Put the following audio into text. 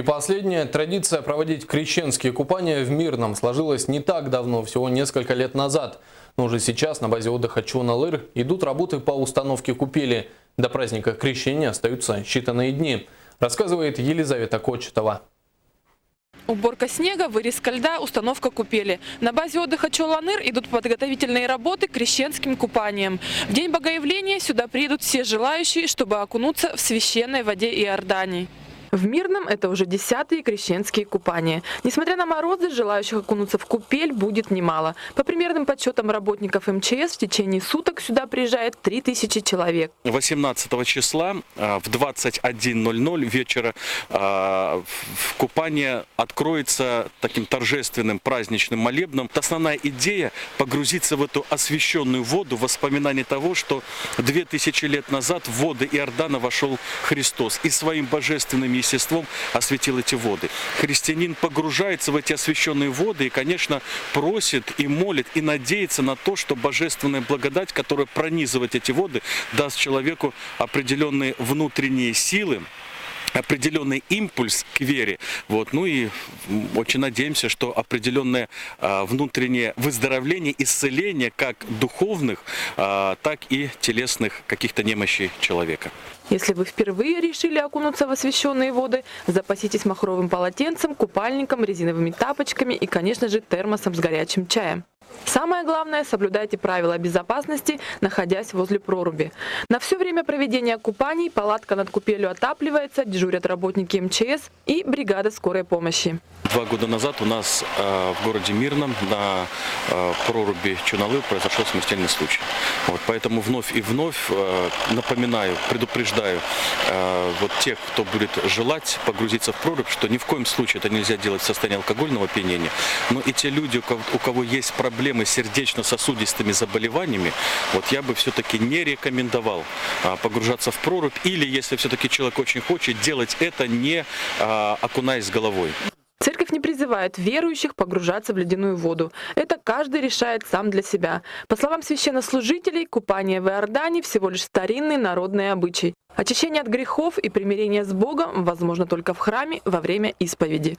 И последняя традиция проводить крещенские купания в Мирном сложилась не так давно, всего несколько лет назад. Но уже сейчас на базе отдыха Чуналыр идут работы по установке купели. До праздника крещения остаются считанные дни, рассказывает Елизавета Кочетова. Уборка снега, вырезка льда, установка купели. На базе отдыха Чоланыр идут подготовительные работы к крещенским купаниям. В день Богоявления сюда приедут все желающие, чтобы окунуться в священной воде Иордании. В Мирном это уже 10-е крещенские купания. Несмотря на морозы, желающих окунуться в купель будет немало. По примерным подсчетам работников МЧС, в течение суток сюда приезжает 3000 человек. 18 числа в 21:00 вечера купание откроется таким торжественным праздничным молебном. Основная идея – погрузиться в эту освященную воду, воспоминание того, что 2000 лет назад в воды Иордана вошел Христос и своим божественным естеством осветил эти воды. Христианин погружается в эти освященные воды и, конечно, просит и молит и надеется на то, что божественная благодать, которая пронизывает эти воды, даст человеку определенные внутренние силы, определенный импульс к вере. Ну и очень надеемся, что определенное внутреннее выздоровление, исцеление как духовных, так и телесных каких-то немощей человека. Если вы впервые решили окунуться в освященные воды, запаситесь махровым полотенцем, купальником, резиновыми тапочками и, конечно же, термосом с горячим чаем. Самое главное – соблюдайте правила безопасности, находясь возле проруби. На все время проведения купаний палатка над купелью отапливается, дежурят работники МЧС и бригада скорой помощи. 2 года назад у нас в городе Мирном на проруби Чуналыр произошел смертельный случай. Поэтому вновь и вновь напоминаю, предупреждаю тех, кто будет желать погрузиться в прорубь, что ни в коем случае это нельзя делать в состоянии алкогольного опьянения. Но и те люди, у кого есть проблемы с сердечно-сосудистыми заболеваниями, я бы все-таки не рекомендовал погружаться в прорубь. Или, если все-таки человек очень хочет, делать это не окунаясь головой. Церковь не призывает верующих погружаться в ледяную воду. Это каждый решает сам для себя. По словам священнослужителей, купание в Иордане всего лишь старинный народный обычай. Очищение от грехов и примирение с Богом возможно только в храме во время исповеди.